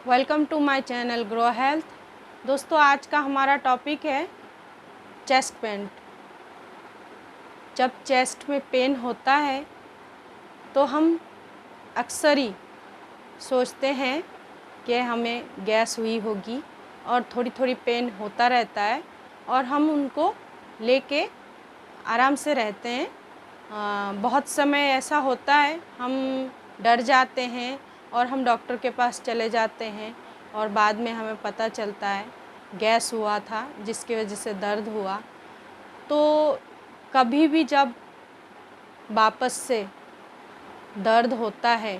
Welcome to my channel grow health. दोस्तों, आज का हमारा टॉपिक है चेस्ट पेन। जब चेस्ट में पेन होता है तो हम अक्सर ही सोचते हैं कि हमें गैस हुई होगी और थोड़ी थोड़ी पेन होता रहता है और हम उनको लेके आराम से रहते हैं। बहुत समय ऐसा होता है हम डर जाते हैं और हम डॉक्टर के पास चले जाते हैं और बाद में हमें पता चलता है गैस हुआ था जिसकी वजह से दर्द हुआ। तो कभी भी जब वापस से दर्द होता है,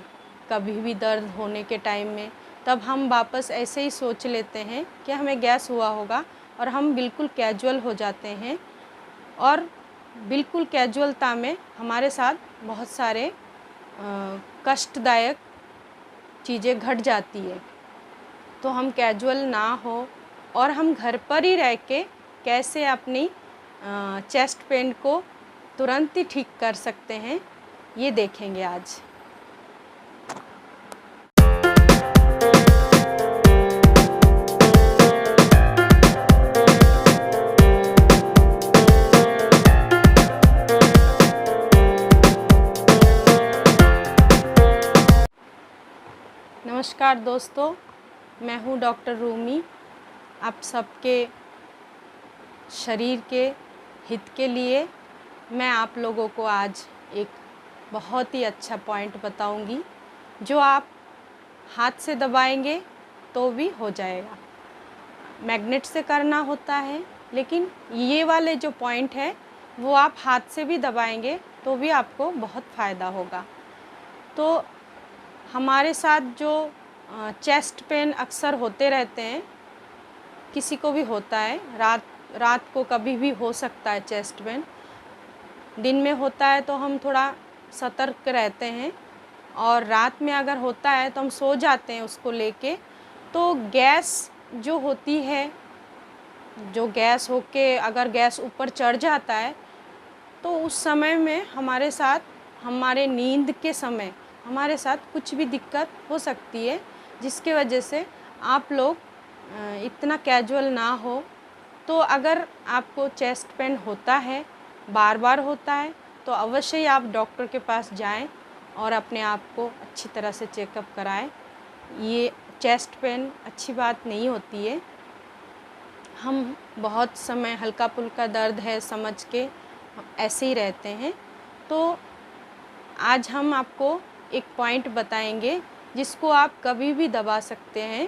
कभी भी दर्द होने के टाइम में, तब हम वापस ऐसे ही सोच लेते हैं कि हमें गैस हुआ होगा और हम बिल्कुल कैजुअल हो जाते हैं और बिल्कुल कैजुअलता में हमारे साथ बहुत सारे कष्टदायक चीज़ें घट जाती है। तो हम कैजुअल ना हो और हम घर पर ही रह के कैसे अपनी चेस्ट पेन को तुरंत ही ठीक कर सकते हैं, ये देखेंगे आज। नमस्कार दोस्तों, मैं हूँ डॉक्टर रूमी। आप सबके शरीर के हित के लिए मैं आप लोगों को आज एक बहुत ही अच्छा पॉइंट बताऊंगी जो आप हाथ से दबाएंगे तो भी हो जाएगा। मैग्नेट से करना होता है, लेकिन ये वाले जो पॉइंट है वो आप हाथ से भी दबाएंगे तो भी आपको बहुत फ़ायदा होगा। तो हमारे साथ जो चेस्ट पेन अक्सर होते रहते हैं, किसी को भी होता है, रात को कभी भी हो सकता है चेस्ट पेन। दिन में होता है तो हम थोड़ा सतर्क रहते हैं और रात में अगर होता है तो हम सो जाते हैं उसको लेके। तो गैस जो होती है, जो गैस होके अगर गैस ऊपर चढ़ जाता है तो उस समय में हमारे साथ, हमारे नींद के समय हमारे साथ कुछ भी दिक्कत हो सकती है, जिसके वजह से आप लोग इतना कैजुअल ना हो। तो अगर आपको चेस्ट पेन होता है, बार बार होता है, तो अवश्य ही आप डॉक्टर के पास जाएं और अपने आप को अच्छी तरह से चेकअप कराएं। ये चेस्ट पेन अच्छी बात नहीं होती है। हम बहुत समय हल्का फुल्का दर्द है समझ के ऐसे ही रहते हैं। तो आज हम आपको एक पॉइंट बताएंगे जिसको आप कभी भी दबा सकते हैं।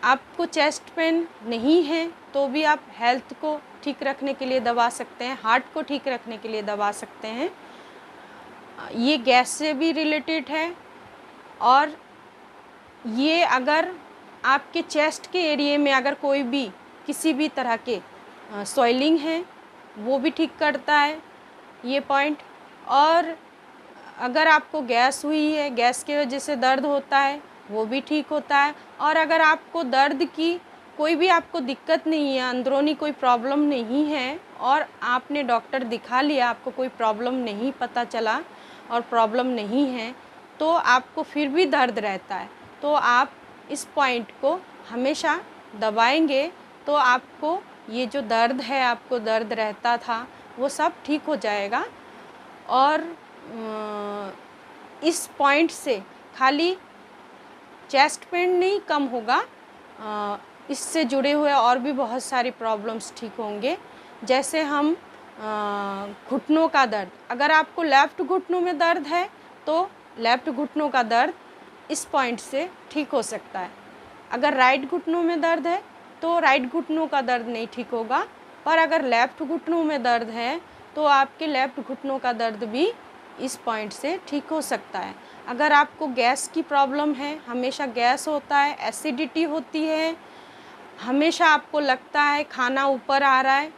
आपको चेस्ट पेन नहीं है तो भी आप हेल्थ को ठीक रखने के लिए दबा सकते हैं, हार्ट को ठीक रखने के लिए दबा सकते हैं। ये गैस से भी रिलेटेड है और ये अगर आपके चेस्ट के एरिया में अगर कोई भी किसी भी तरह के स्वेलिंग है वो भी ठीक करता है ये पॉइंट। और अगर आपको गैस हुई है, गैस की वजह से दर्द होता है, वो भी ठीक होता है। और अगर आपको दर्द की कोई भी आपको दिक्कत नहीं है, अंदरूनी कोई प्रॉब्लम नहीं है और आपने डॉक्टर दिखा लिया, आपको कोई प्रॉब्लम नहीं पता चला और प्रॉब्लम नहीं है, तो आपको फिर भी दर्द रहता है, तो आप इस पॉइंट को हमेशा दबाएंगे तो आपको ये जो दर्द है, आपको दर्द रहता था, वो सब ठीक हो जाएगा। और इस पॉइंट से खाली चेस्ट पेन नहीं कम होगा, इससे जुड़े हुए और भी बहुत सारी प्रॉब्लम्स ठीक होंगे। जैसे हम घुटनों का दर्द, अगर आपको लेफ़्ट घुटनों में दर्द है तो लेफ़्ट घुटनों का दर्द इस पॉइंट से ठीक हो सकता है। अगर राइट घुटनों में दर्द है तो राइट घुटनों का दर्द नहीं ठीक होगा, पर अगर लेफ़्ट घुटनों में दर्द है तो आपके लेफ़्ट घुटनों का दर्द भी इस पॉइंट से ठीक हो सकता है। अगर आपको गैस की प्रॉब्लम है, हमेशा गैस होता है, एसिडिटी होती है, हमेशा आपको लगता है खाना ऊपर आ रहा है,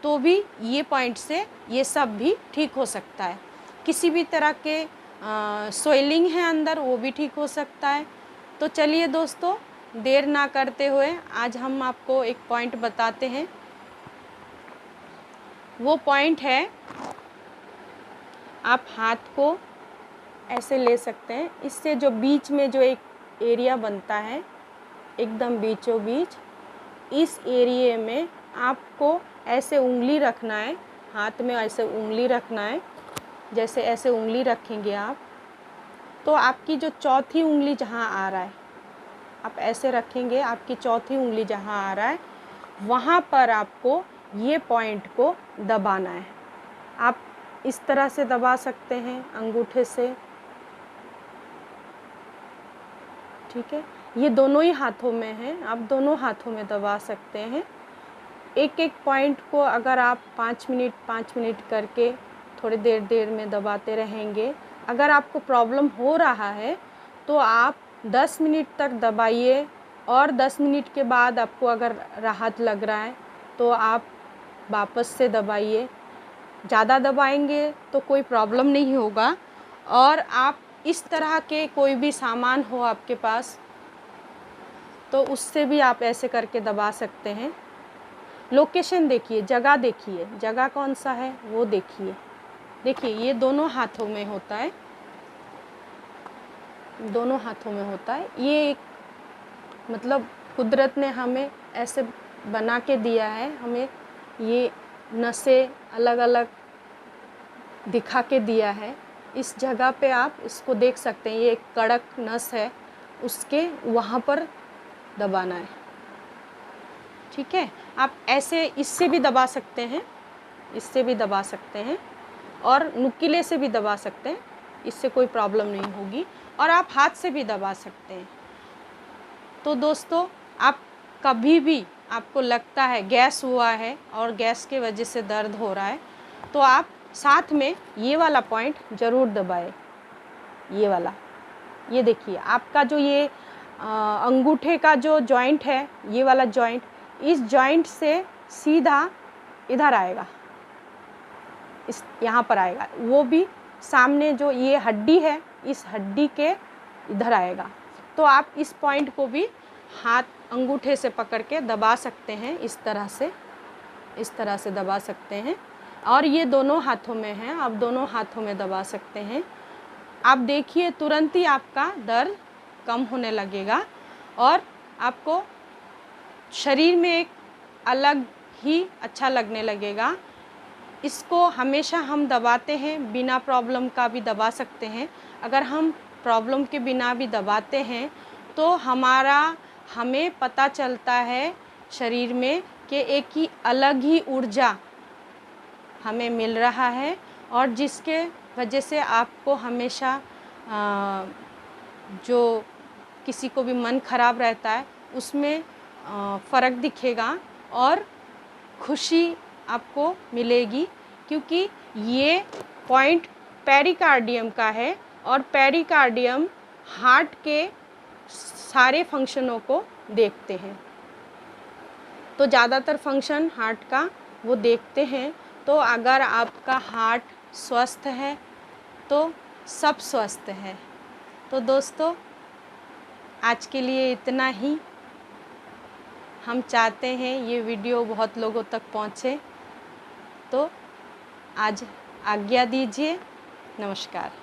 तो भी ये पॉइंट से ये सब भी ठीक हो सकता है। किसी भी तरह के स्वेलिंग है अंदर, वो भी ठीक हो सकता है। तो चलिए दोस्तों, देर ना करते हुए आज हम आपको एक पॉइंट बताते हैं। वो पॉइंट है, आप हाथ को ऐसे ले सकते हैं, इससे जो बीच में जो एक एरिया बनता है एकदम बीचों बीच। इस एरिया में आपको ऐसे उंगली रखना है, हाथ में ऐसे उंगली रखना है। जैसे ऐसे उंगली रखेंगे आप, तो आपकी जो चौथी उंगली जहाँ आ रहा है, आप ऐसे रखेंगे, आपकी चौथी उंगली जहाँ आ रहा है वहाँ पर आपको ये पॉइंट को दबाना है। आप इस तरह से दबा सकते हैं अंगूठे से, ठीक है। ये दोनों ही हाथों में है, आप दोनों हाथों में दबा सकते हैं। एक एक पॉइंट को अगर आप 5 मिनट करके थोड़ी देर में दबाते रहेंगे। अगर आपको प्रॉब्लम हो रहा है तो आप 10 मिनट तक दबाइए, और 10 मिनट के बाद आपको अगर राहत लग रहा है तो आप वापस से दबाइए। ज़्यादा दबाएंगे तो कोई प्रॉब्लम नहीं होगा। और आप इस तरह के कोई भी सामान हो आपके पास तो उससे भी आप ऐसे करके दबा सकते हैं। लोकेशन देखिए, जगह देखिए, जगह कौन सा है वो देखिए। देखिए ये दोनों हाथों में होता है, दोनों हाथों में होता है। ये एक मतलब कुदरत ने हमें ऐसे बना के दिया है, हमें ये नसें अलग अलग दिखा के दिया है। इस जगह पे आप इसको देख सकते हैं, ये एक कड़क नस है, उसके वहाँ पर दबाना है, ठीक है। आप ऐसे इससे भी दबा सकते हैं, इससे भी दबा सकते हैं, और नुकीले से भी दबा सकते हैं, इससे कोई प्रॉब्लम नहीं होगी। और आप हाथ से भी दबा सकते हैं। तो दोस्तों, आप कभी भी आपको लगता है गैस हुआ है और गैस के वजह से दर्द हो रहा है तो आप साथ में ये वाला पॉइंट ज़रूर दबाएं। ये वाला, ये देखिए आपका जो ये अंगूठे का जो जॉइंट है, ये वाला जॉइंट, इस जॉइंट से सीधा इधर आएगा, इस यहाँ पर आएगा। वो भी सामने जो ये हड्डी है, इस हड्डी के इधर आएगा। तो आप इस पॉइंट को भी हाथ अंगूठे से पकड़ के दबा सकते हैं, इस तरह से दबा सकते हैं। और ये दोनों हाथों में है, आप दोनों हाथों में दबा सकते हैं। आप देखिए तुरंत ही आपका दर्द कम होने लगेगा और आपको शरीर में एक अलग ही अच्छा लगने लगेगा। इसको हमेशा हम दबाते हैं, बिना प्रॉब्लम का भी दबा सकते हैं। अगर हम प्रॉब्लम के बिना भी दबाते हैं तो हमें पता चलता है शरीर में कि एक ही अलग ही ऊर्जा हमें मिल रहा है, और जिसके वजह से आपको हमेशा जो किसी को भी मन खराब रहता है उसमें फ़र्क दिखेगा और खुशी आपको मिलेगी, क्योंकि ये पॉइंट पेरिकार्डियम का है और पेरिकार्डियम हार्ट के सारे फंक्शनों को देखते हैं। तो ज़्यादातर फंक्शन हार्ट का वो देखते हैं। तो अगर आपका हार्ट स्वस्थ है तो सब स्वस्थ है। तो दोस्तों, आज के लिए इतना ही। हम चाहते हैं ये वीडियो बहुत लोगों तक पहुँचे। तो आज आज्ञा दीजिए। नमस्कार।